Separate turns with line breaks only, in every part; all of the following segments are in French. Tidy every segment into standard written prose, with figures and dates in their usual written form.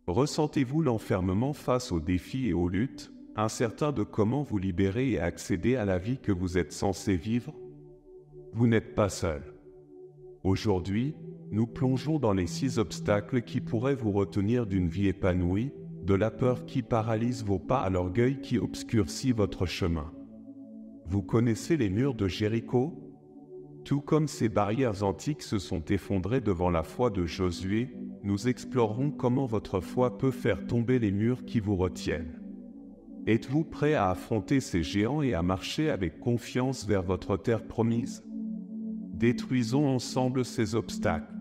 Ressentez-vous l'enfermement face aux défis et aux luttes, incertain de comment vous libérer et accéder à la vie que vous êtes censé vivre? Vous n'êtes pas seul. Aujourd'hui, nous plongeons dans les 6 obstacles qui pourraient vous retenir d'une vie épanouie, de la peur qui paralyse vos pas à l'orgueil qui obscurcit votre chemin. Vous connaissez les murs de Jéricho? Tout comme ces barrières antiques se sont effondrées devant la foi de Josué, nous explorerons comment votre foi peut faire tomber les murs qui vous retiennent. Êtes-vous prêt à affronter ces géants et à marcher avec confiance vers votre terre promise? Détruisons ensemble ces obstacles.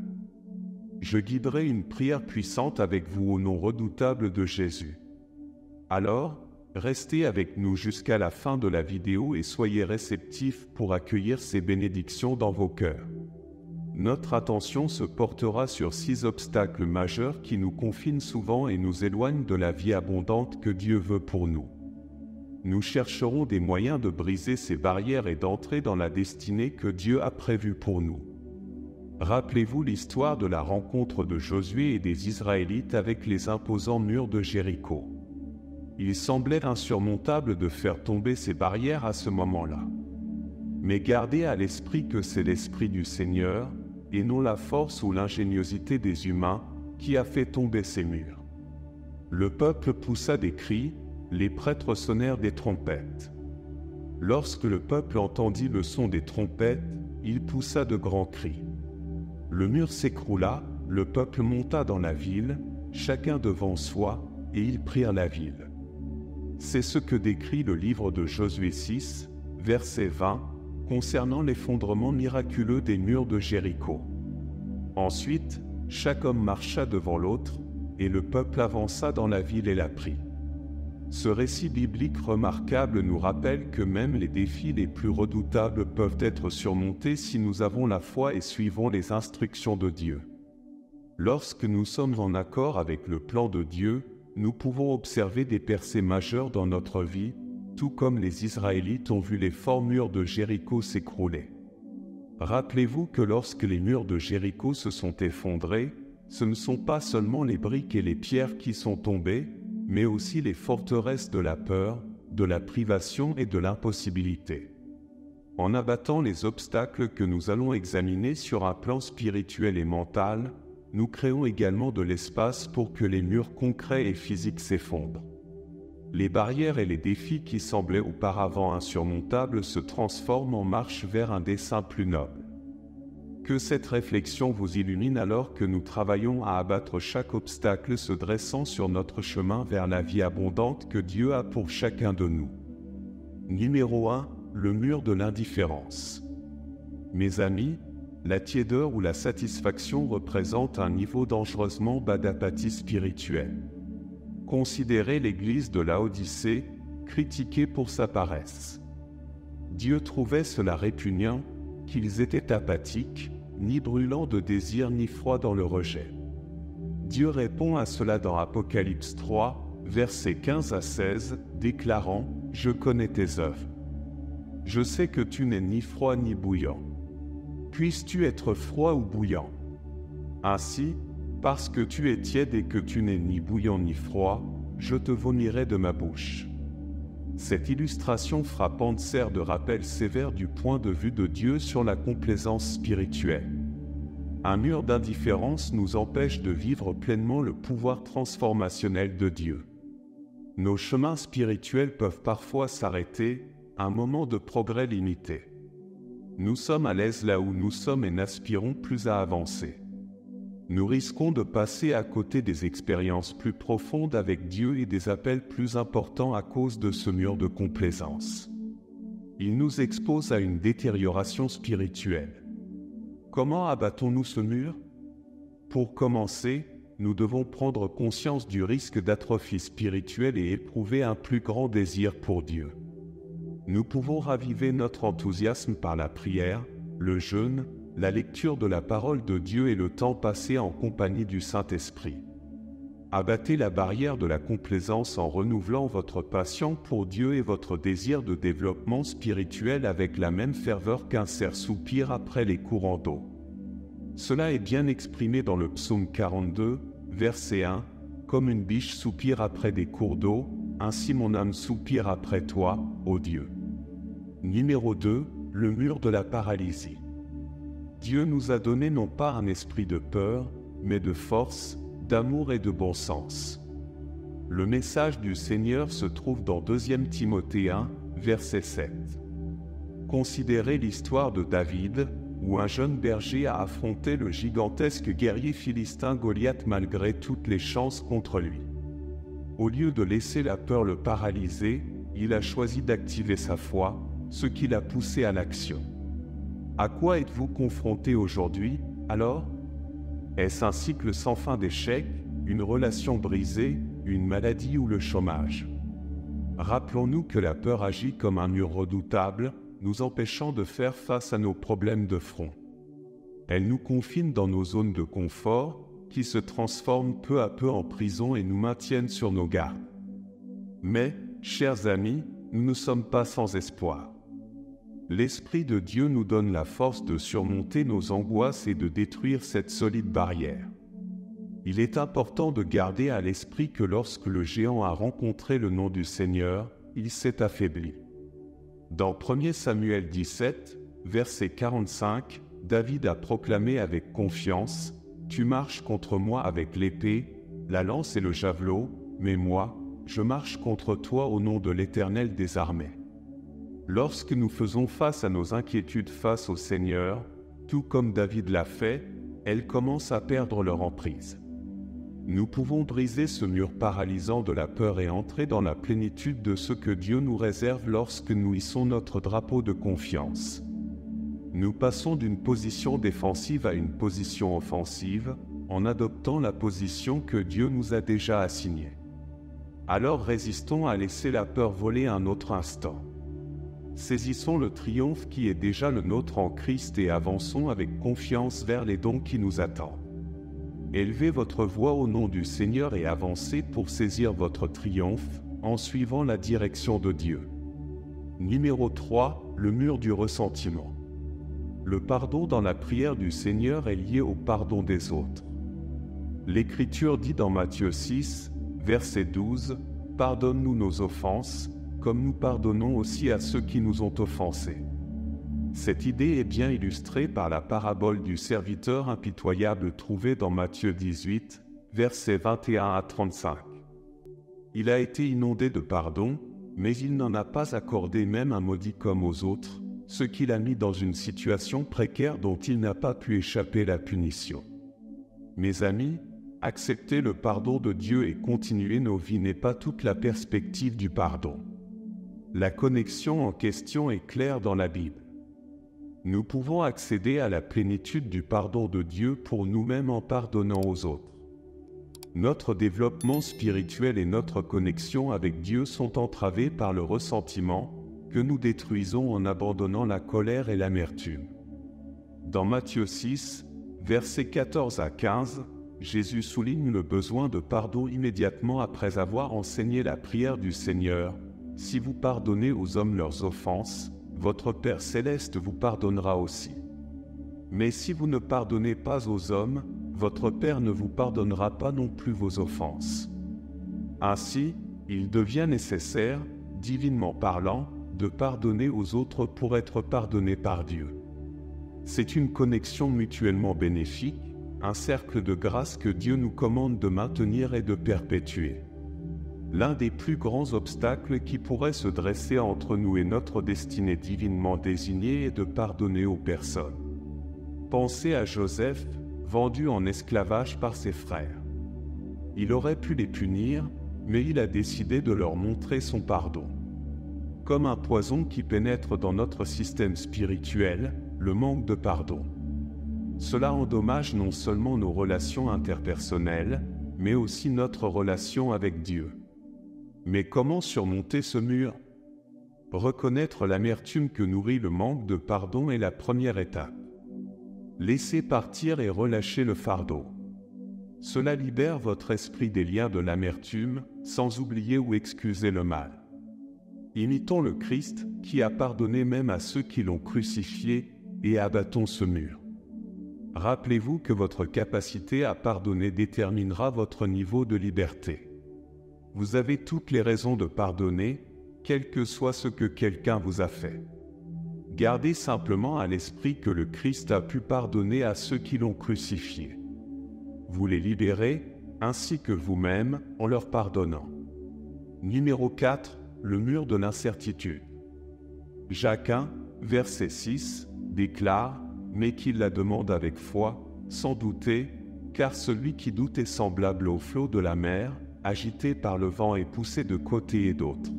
Je guiderai une prière puissante avec vous au nom redoutable de Jésus. Alors, restez avec nous jusqu'à la fin de la vidéo et soyez réceptifs pour accueillir ces bénédictions dans vos cœurs. Notre attention se portera sur 6 obstacles majeurs qui nous confinent souvent et nous éloignent de la vie abondante que Dieu veut pour nous. Nous chercherons des moyens de briser ces barrières et d'entrer dans la destinée que Dieu a prévue pour nous. Rappelez-vous l'histoire de la rencontre de Josué et des Israélites avec les imposants murs de Jéricho. Il semblait insurmontable de faire tomber ces barrières à ce moment-là. Mais gardez à l'esprit que c'est l'Esprit du Seigneur, et non la force ou l'ingéniosité des humains, qui a fait tomber ces murs. Le peuple poussa des cris, les prêtres sonnèrent des trompettes. Lorsque le peuple entendit le son des trompettes, il poussa de grands cris. Le mur s'écroula, le peuple monta dans la ville, chacun devant soi, et ils prirent la ville. C'est ce que décrit le livre de Josué 6, verset 20, concernant l'effondrement miraculeux des murs de Jéricho. Ensuite, chaque homme marcha devant l'autre, et le peuple avança dans la ville et la prit. Ce récit biblique remarquable nous rappelle que même les défis les plus redoutables peuvent être surmontés si nous avons la foi et suivons les instructions de Dieu. Lorsque nous sommes en accord avec le plan de Dieu, nous pouvons observer des percées majeures dans notre vie, tout comme les Israélites ont vu les forts murs de Jéricho s'écrouler. Rappelez-vous que lorsque les murs de Jéricho se sont effondrés, ce ne sont pas seulement les briques et les pierres qui sont tombées, mais aussi les forteresses de la peur, de la privation et de l'impossibilité. En abattant les obstacles que nous allons examiner sur un plan spirituel et mental, nous créons également de l'espace pour que les murs concrets et physiques s'effondrent. Les barrières et les défis qui semblaient auparavant insurmontables se transforment en marche vers un dessein plus noble. Que cette réflexion vous illumine alors que nous travaillons à abattre chaque obstacle se dressant sur notre chemin vers la vie abondante que Dieu a pour chacun de nous. Numéro 1, le mur de l'indifférence. Mes amis, la tiédeur ou la satisfaction représente un niveau dangereusement bas d'apathie spirituelle. Considérez l'Église de Laodicée, critiquée pour sa paresse. Dieu trouvait cela répugnant, qu'ils étaient apathiques, ni brûlants de désir ni froids dans le rejet. Dieu répond à cela dans Apocalypse 3, versets 15 à 16, déclarant « Je connais tes œuvres. Je sais que tu n'es ni froid ni bouillant. Puisses-tu être froid ou bouillant? Ainsi, parce que tu es tiède et que tu n'es ni bouillant ni froid, je te vomirai de ma bouche. » Cette illustration frappante sert de rappel sévère du point de vue de Dieu sur la complaisance spirituelle. Un mur d'indifférence nous empêche de vivre pleinement le pouvoir transformationnel de Dieu. Nos chemins spirituels peuvent parfois s'arrêter, un moment de progrès limité. Nous sommes à l'aise là où nous sommes et n'aspirons plus à avancer. Nous risquons de passer à côté des expériences plus profondes avec Dieu et des appels plus importants à cause de ce mur de complaisance. Il nous expose à une détérioration spirituelle. Comment abattons-nous ce mur? Pour commencer, nous devons prendre conscience du risque d'atrophie spirituelle et éprouver un plus grand désir pour Dieu. Nous pouvons raviver notre enthousiasme par la prière, le jeûne, la lecture de la parole de Dieu et le temps passé en compagnie du Saint-Esprit. Abattez la barrière de la complaisance en renouvelant votre passion pour Dieu et votre désir de développement spirituel avec la même ferveur qu'un cerf soupire après les courants d'eau. Cela est bien exprimé dans le psaume 42, verset 1, comme une biche soupire après des cours d'eau, ainsi mon âme soupire après toi, ô Dieu. Numéro 2, le mur de la paralysie. Dieu nous a donné non pas un esprit de peur, mais de force, d'amour et de bon sens. Le message du Seigneur se trouve dans 2 Timothée 1, verset 7. Considérez l'histoire de David, où un jeune berger a affronté le gigantesque guerrier philistin Goliath malgré toutes les chances contre lui. Au lieu de laisser la peur le paralyser, il a choisi d'activer sa foi, ce qui l'a poussé à l'action. À quoi êtes-vous confronté aujourd'hui, alors? Est-ce un cycle sans fin d'échecs, une relation brisée, une maladie ou le chômage? Rappelons-nous que la peur agit comme un mur redoutable, nous empêchant de faire face à nos problèmes de front. Elle nous confine dans nos zones de confort, qui se transforment peu à peu en prison et nous maintiennent sur nos gardes. Mais, chers amis, nous ne sommes pas sans espoir. L'Esprit de Dieu nous donne la force de surmonter nos angoisses et de détruire cette solide barrière. Il est important de garder à l'esprit que lorsque le géant a rencontré le nom du Seigneur, il s'est affaibli. Dans 1 Samuel 17, verset 45, David a proclamé avec confiance « Tu marches contre moi avec l'épée, la lance et le javelot, mais moi, je marche contre toi au nom de l'Éternel des armées. » Lorsque nous faisons face à nos inquiétudes face au Seigneur, tout comme David l'a fait, elles commencent à perdre leur emprise. Nous pouvons briser ce mur paralysant de la peur et entrer dans la plénitude de ce que Dieu nous réserve lorsque nous hissons notre drapeau de confiance. Nous passons d'une position défensive à une position offensive, en adoptant la position que Dieu nous a déjà assignée. Alors résistons à laisser la peur voler un autre instant. Saisissons le triomphe qui est déjà le nôtre en Christ et avançons avec confiance vers les dons qui nous attendent. Élevez votre voix au nom du Seigneur et avancez pour saisir votre triomphe, en suivant la direction de Dieu. Numéro 3, le mur du ressentiment. Le pardon dans la prière du Seigneur est lié au pardon des autres. L'Écriture dit dans Matthieu 6, verset 12, « Pardonne-nous nos offenses, comme nous pardonnons aussi à ceux qui nous ont offensés. » Cette idée est bien illustrée par la parabole du serviteur impitoyable trouvée dans Matthieu 18, versets 21 à 35. Il a été inondé de pardon, mais il n'en a pas accordé même un modicum aux autres, ce qui l'a mis dans une situation précaire dont il n'a pas pu échapper la punition. Mes amis, accepter le pardon de Dieu et continuer nos vies n'est pas toute la perspective du pardon. La connexion en question est claire dans la Bible. Nous pouvons accéder à la plénitude du pardon de Dieu pour nous-mêmes en pardonnant aux autres. Notre développement spirituel et notre connexion avec Dieu sont entravés par le ressentiment que nous détruisons en abandonnant la colère et l'amertume. Dans Matthieu 6, versets 14 à 15, Jésus souligne le besoin de pardon immédiatement après avoir enseigné la prière du Seigneur. « Si vous pardonnez aux hommes leurs offenses, votre Père céleste vous pardonnera aussi. Mais si vous ne pardonnez pas aux hommes, votre Père ne vous pardonnera pas non plus vos offenses. » Ainsi, il devient nécessaire, divinement parlant, de pardonner aux autres pour être pardonné par Dieu. C'est une connexion mutuellement bénéfique, un cercle de grâce que Dieu nous commande de maintenir et de perpétuer. L'un des plus grands obstacles qui pourrait se dresser entre nous et notre destinée divinement désignée est de pardonner aux personnes. Pensez à Joseph, vendu en esclavage par ses frères. Il aurait pu les punir, mais il a décidé de leur montrer son pardon. Comme un poison qui pénètre dans notre système spirituel, le manque de pardon. Cela endommage non seulement nos relations interpersonnelles, mais aussi notre relation avec Dieu. Mais comment surmonter ce mur? Reconnaître l'amertume que nourrit le manque de pardon est la première étape. Laissez partir et relâchez le fardeau. Cela libère votre esprit des liens de l'amertume, sans oublier ou excuser le mal. Imitons le Christ, qui a pardonné même à ceux qui l'ont crucifié, et abattons ce mur. Rappelez-vous que votre capacité à pardonner déterminera votre niveau de liberté. Vous avez toutes les raisons de pardonner, quel que soit ce que quelqu'un vous a fait. Gardez simplement à l'esprit que le Christ a pu pardonner à ceux qui l'ont crucifié. Vous les libérez, ainsi que vous-même, en leur pardonnant. Numéro 4, le mur de l'incertitude. Jacques 1, verset 6, déclare « Mais qu'il la demande avec foi, sans douter, car celui qui doute est semblable au flot de la mer, agité par le vent et poussé de côté et d'autre.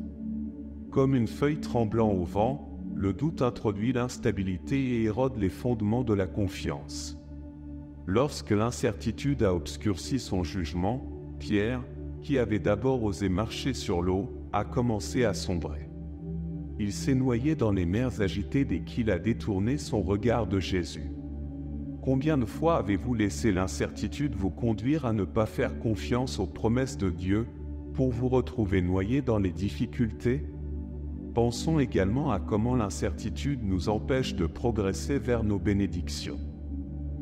Comme une feuille tremblant au vent, le doute introduit l'instabilité et érode les fondements de la confiance. Lorsque l'incertitude a obscurci son jugement, Pierre, qui avait d'abord osé marcher sur l'eau, a commencé à sombrer. Il s'est noyé dans les mers agitées dès qu'il a détourné son regard de Jésus. Combien de fois avez-vous laissé l'incertitude vous conduire à ne pas faire confiance aux promesses de Dieu pour vous retrouver noyé dans les difficultés? Pensons également à comment l'incertitude nous empêche de progresser vers nos bénédictions.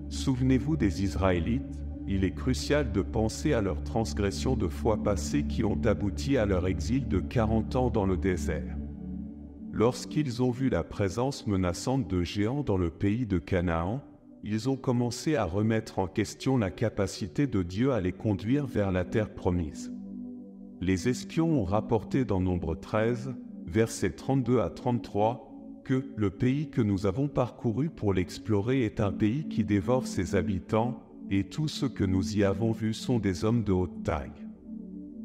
Souvenez-vous des Israélites, il est crucial de penser à leurs transgressions de foi passées qui ont abouti à leur exil de 40 ans dans le désert. Lorsqu'ils ont vu la présence menaçante de géants dans le pays de Canaan, ils ont commencé à remettre en question la capacité de Dieu à les conduire vers la terre promise. Les espions ont rapporté dans Nombre 13, versets 32 à 33, que le pays que nous avons parcouru pour l'explorer est un pays qui dévore ses habitants, et tous ceux que nous y avons vus sont des hommes de haute taille.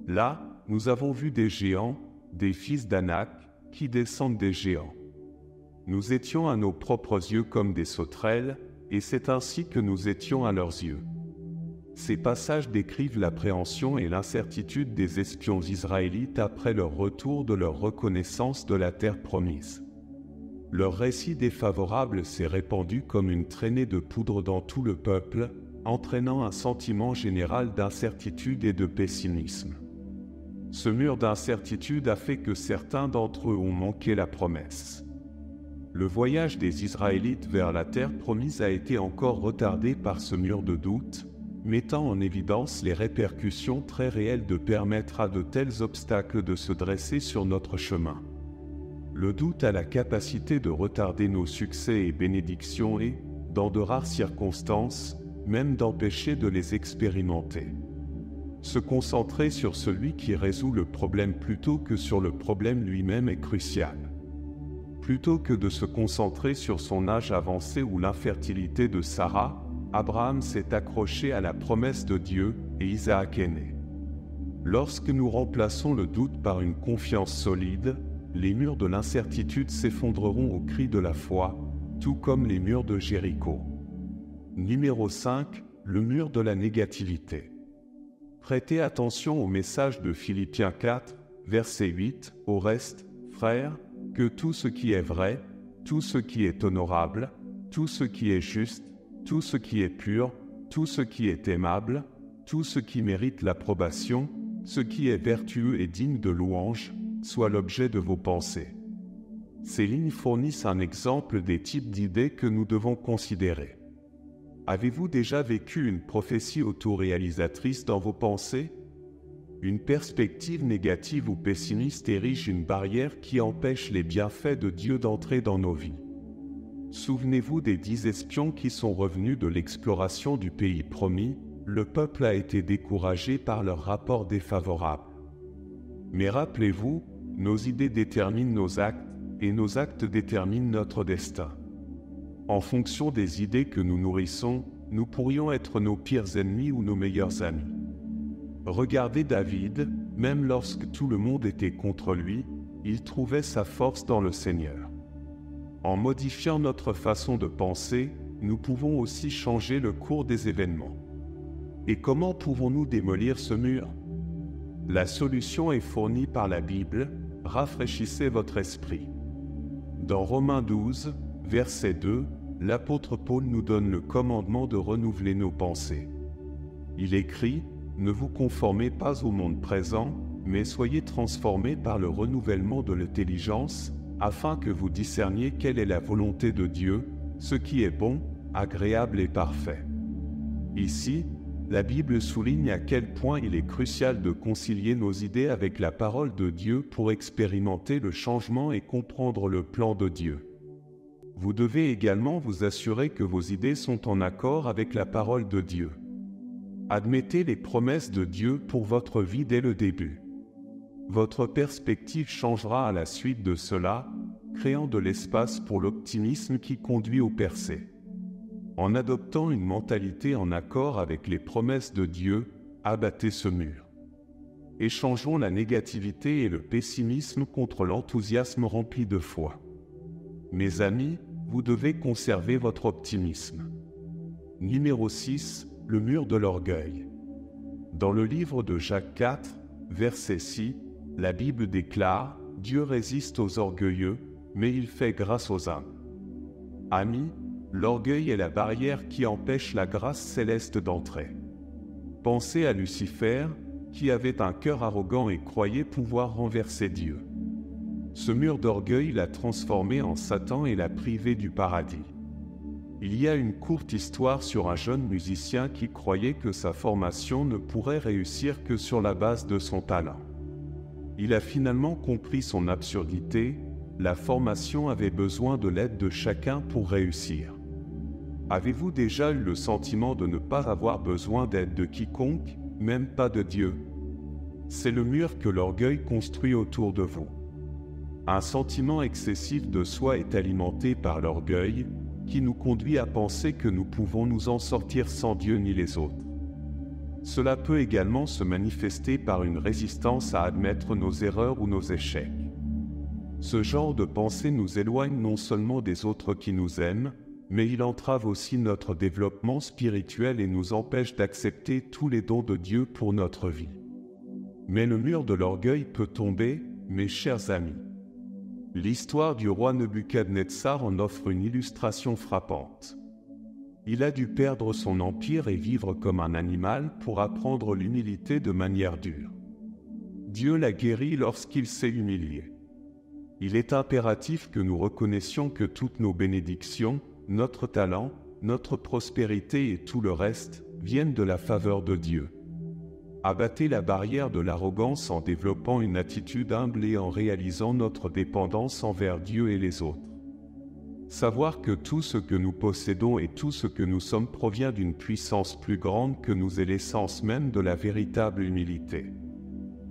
Là, nous avons vu des géants, des fils d'Anak, qui descendent des géants. Nous étions à nos propres yeux comme des sauterelles, et c'est ainsi que nous étions à leurs yeux. Ces passages décrivent l'appréhension et l'incertitude des espions israélites après leur retour de leur reconnaissance de la terre promise. Leur récit défavorable s'est répandu comme une traînée de poudre dans tout le peuple, entraînant un sentiment général d'incertitude et de pessimisme. Ce mur d'incertitude a fait que certains d'entre eux ont manqué la promesse. Le voyage des Israélites vers la terre promise a été encore retardé par ce mur de doute, mettant en évidence les répercussions très réelles de permettre à de tels obstacles de se dresser sur notre chemin. Le doute a la capacité de retarder nos succès et bénédictions et, dans de rares circonstances, même d'empêcher de les expérimenter. Se concentrer sur celui qui résout le problème plutôt que sur le problème lui-même est crucial. Plutôt que de se concentrer sur son âge avancé ou l'infertilité de Sarah, Abraham s'est accroché à la promesse de Dieu et Isaac est né. Lorsque nous remplaçons le doute par une confiance solide, les murs de l'incertitude s'effondreront au cri de la foi, tout comme les murs de Jéricho. Numéro 5, le mur de la négativité. Prêtez attention au message de Philippiens 4, verset 8, au reste, frères, que tout ce qui est vrai, tout ce qui est honorable, tout ce qui est juste, tout ce qui est pur, tout ce qui est aimable, tout ce qui mérite l'approbation, ce qui est vertueux et digne de louange, soit l'objet de vos pensées. Ces lignes fournissent un exemple des types d'idées que nous devons considérer. Avez-vous déjà vécu une prophétie autoréalisatrice dans vos pensées? Une perspective négative ou pessimiste érige une barrière qui empêche les bienfaits de Dieu d'entrer dans nos vies. Souvenez-vous des 10 espions qui sont revenus de l'exploration du pays promis, le peuple a été découragé par leur rapport défavorable. Mais rappelez-vous, nos idées déterminent nos actes, et nos actes déterminent notre destin. En fonction des idées que nous nourrissons, nous pourrions être nos pires ennemis ou nos meilleurs amis. Regardez David, même lorsque tout le monde était contre lui, il trouvait sa force dans le Seigneur. En modifiant notre façon de penser, nous pouvons aussi changer le cours des événements. Et comment pouvons-nous démolir ce mur? La solution est fournie par la Bible, rafraîchissez votre esprit. Dans Romains 12, verset 2, l'apôtre Paul nous donne le commandement de renouveler nos pensées. Il écrit « Ne vous conformez pas au monde présent, mais soyez transformés par le renouvellement de l'intelligence, afin que vous discerniez quelle est la volonté de Dieu, ce qui est bon, agréable et parfait. Ici, la Bible souligne à quel point il est crucial de concilier nos idées avec la parole de Dieu pour expérimenter le changement et comprendre le plan de Dieu. Vous devez également vous assurer que vos idées sont en accord avec la parole de Dieu. Admettez les promesses de Dieu pour votre vie dès le début. Votre perspective changera à la suite de cela, créant de l'espace pour l'optimisme qui conduit au percées. En adoptant une mentalité en accord avec les promesses de Dieu, abattez ce mur. Échangeons la négativité et le pessimisme contre l'enthousiasme rempli de foi. Mes amis, vous devez conserver votre optimisme. Numéro 6. Le mur de l'orgueil. Dans le livre de Jacques 4, verset 6, la Bible déclare « Dieu résiste aux orgueilleux, mais il fait grâce aux humbles ». Amis, l'orgueil est la barrière qui empêche la grâce céleste d'entrer. Pensez à Lucifer, qui avait un cœur arrogant et croyait pouvoir renverser Dieu. Ce mur d'orgueil l'a transformé en Satan et l'a privé du paradis. Il y a une courte histoire sur un jeune musicien qui croyait que sa formation ne pourrait réussir que sur la base de son talent. Il a finalement compris son absurdité, la formation avait besoin de l'aide de chacun pour réussir. Avez-vous déjà eu le sentiment de ne pas avoir besoin d'aide de quiconque, même pas de Dieu? C'est le mur que l'orgueil construit autour de vous. Un sentiment excessif de soi est alimenté par l'orgueil, qui nous conduit à penser que nous pouvons nous en sortir sans Dieu ni les autres. Cela peut également se manifester par une résistance à admettre nos erreurs ou nos échecs. Ce genre de pensée nous éloigne non seulement des autres qui nous aiment, mais il entrave aussi notre développement spirituel et nous empêche d'accepter tous les dons de Dieu pour notre vie. Mais le mur de l'orgueil peut tomber, mes chers amis. L'histoire du roi Nebuchadnezzar en offre une illustration frappante. Il a dû perdre son empire et vivre comme un animal pour apprendre l'humilité de manière dure. Dieu l'a guéri lorsqu'il s'est humilié. Il est impératif que nous reconnaissions que toutes nos bénédictions, notre talent, notre prospérité et tout le reste viennent de la faveur de Dieu. Abattez la barrière de l'arrogance en développant une attitude humble et en réalisant notre dépendance envers Dieu et les autres. Savoir que tout ce que nous possédons et tout ce que nous sommes provient d'une puissance plus grande que nous est l'essence même de la véritable humilité.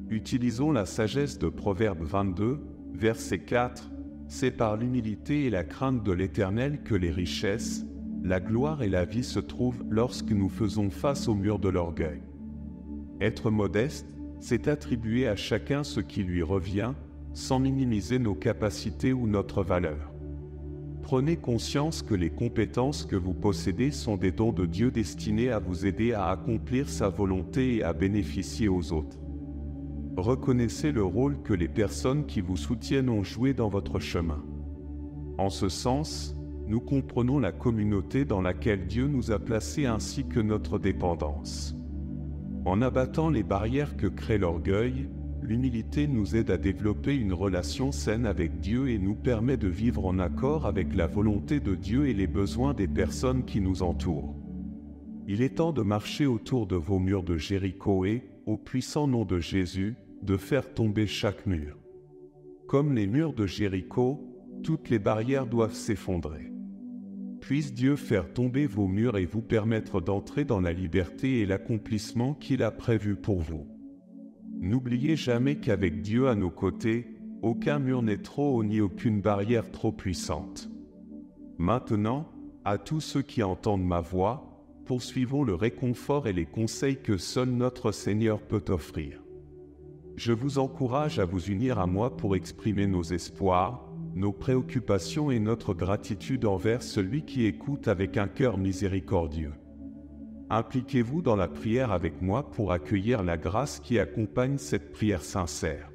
Utilisons la sagesse de Proverbe 22, verset 4, « C'est par l'humilité et la crainte de l'Éternel que les richesses, la gloire et la vie se trouvent lorsque nous faisons face au mur de l'orgueil. » Être modeste, c'est attribuer à chacun ce qui lui revient, sans minimiser nos capacités ou notre valeur. Prenez conscience que les compétences que vous possédez sont des dons de Dieu destinés à vous aider à accomplir sa volonté et à bénéficier aux autres. Reconnaissez le rôle que les personnes qui vous soutiennent ont joué dans votre chemin. En ce sens, nous comprenons la communauté dans laquelle Dieu nous a placés ainsi que notre dépendance. En abattant les barrières que crée l'orgueil, l'humilité nous aide à développer une relation saine avec Dieu et nous permet de vivre en accord avec la volonté de Dieu et les besoins des personnes qui nous entourent. Il est temps de marcher autour de vos murs de Jéricho et, au puissant nom de Jésus, de faire tomber chaque mur. Comme les murs de Jéricho, toutes les barrières doivent s'effondrer. Puisse Dieu faire tomber vos murs et vous permettre d'entrer dans la liberté et l'accomplissement qu'il a prévu pour vous. N'oubliez jamais qu'avec Dieu à nos côtés, aucun mur n'est trop haut ni aucune barrière trop puissante. Maintenant, à tous ceux qui entendent ma voix, poursuivons le réconfort et les conseils que seul notre Seigneur peut offrir. Je vous encourage à vous unir à moi pour exprimer nos espoirs, nos préoccupations et notre gratitude envers celui qui écoute avec un cœur miséricordieux. Impliquez-vous dans la prière avec moi pour accueillir la grâce qui accompagne cette prière sincère.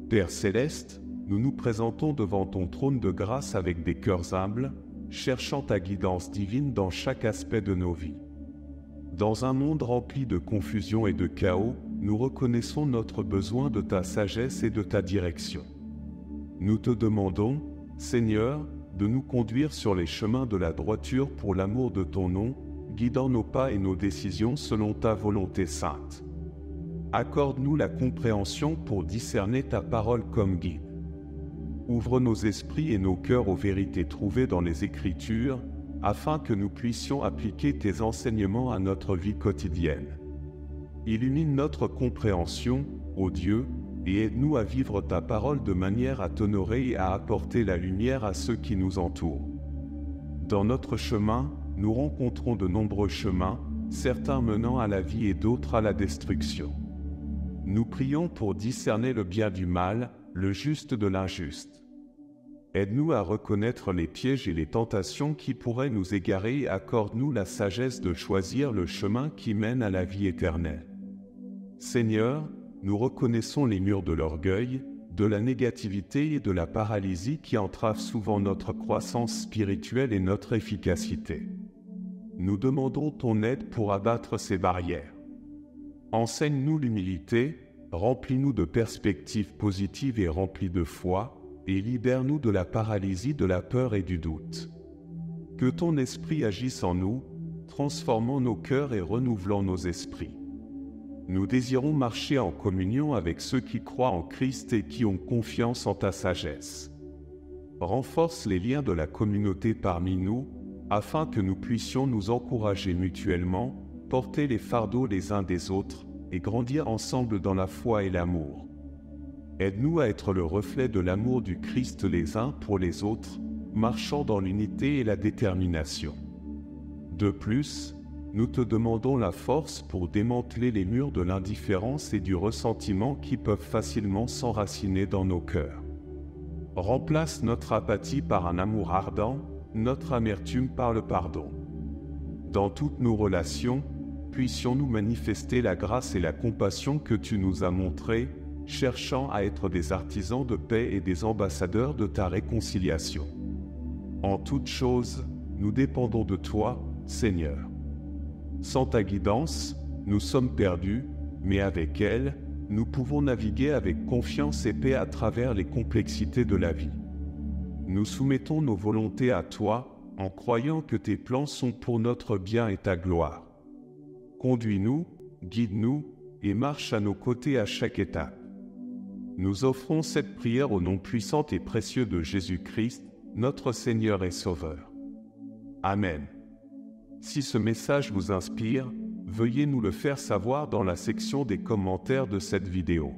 Père Céleste, nous nous présentons devant ton trône de grâce avec des cœurs humbles, cherchant ta guidance divine dans chaque aspect de nos vies. Dans un monde rempli de confusion et de chaos, nous reconnaissons notre besoin de ta sagesse et de ta direction. Nous te demandons, Seigneur, de nous conduire sur les chemins de la droiture pour l'amour de ton nom, guidant nos pas et nos décisions selon ta volonté sainte. Accorde-nous la compréhension pour discerner ta parole comme guide. Ouvre nos esprits et nos cœurs aux vérités trouvées dans les Écritures, afin que nous puissions appliquer tes enseignements à notre vie quotidienne. Illumine notre compréhension, ô Dieu, et aide-nous à vivre ta parole de manière à t'honorer et à apporter la lumière à ceux qui nous entourent. Dans notre chemin, nous rencontrons de nombreux chemins, certains menant à la vie et d'autres à la destruction. Nous prions pour discerner le bien du mal, le juste de l'injuste. Aide-nous à reconnaître les pièges et les tentations qui pourraient nous égarer et accorde-nous la sagesse de choisir le chemin qui mène à la vie éternelle. Seigneur, nous reconnaissons les murs de l'orgueil, de la négativité et de la paralysie qui entravent souvent notre croissance spirituelle et notre efficacité. Nous demandons ton aide pour abattre ces barrières. Enseigne-nous l'humilité, remplis-nous de perspectives positives et remplis de foi, et libère-nous de la paralysie, de la peur et du doute. Que ton esprit agisse en nous, transformant nos cœurs et renouvelant nos esprits. Nous désirons marcher en communion avec ceux qui croient en Christ et qui ont confiance en ta sagesse. Renforce les liens de la communauté parmi nous, afin que nous puissions nous encourager mutuellement, porter les fardeaux les uns des autres, et grandir ensemble dans la foi et l'amour. Aide-nous à être le reflet de l'amour du Christ les uns pour les autres, marchant dans l'unité et la détermination. De plus, nous te demandons la force pour démanteler les murs de l'indifférence et du ressentiment qui peuvent facilement s'enraciner dans nos cœurs. Remplace notre apathie par un amour ardent, notre amertume par le pardon. Dans toutes nos relations, puissions-nous manifester la grâce et la compassion que tu nous as montrées, cherchant à être des artisans de paix et des ambassadeurs de ta réconciliation. En toutes choses, nous dépendons de toi, Seigneur. Sans ta guidance, nous sommes perdus, mais avec elle, nous pouvons naviguer avec confiance et paix à travers les complexités de la vie. Nous soumettons nos volontés à toi, en croyant que tes plans sont pour notre bien et ta gloire. Conduis-nous, guide-nous, et marche à nos côtés à chaque étape. Nous offrons cette prière au nom puissant et précieux de Jésus-Christ, notre Seigneur et Sauveur. Amen. Si ce message vous inspire, veuillez nous le faire savoir dans la section des commentaires de cette vidéo.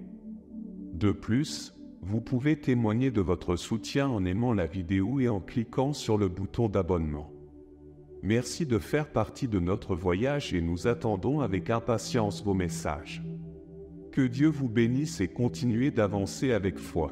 De plus, vous pouvez témoigner de votre soutien en aimant la vidéo et en cliquant sur le bouton d'abonnement. Merci de faire partie de notre voyage et nous attendons avec impatience vos messages. Que Dieu vous bénisse et continuez d'avancer avec foi.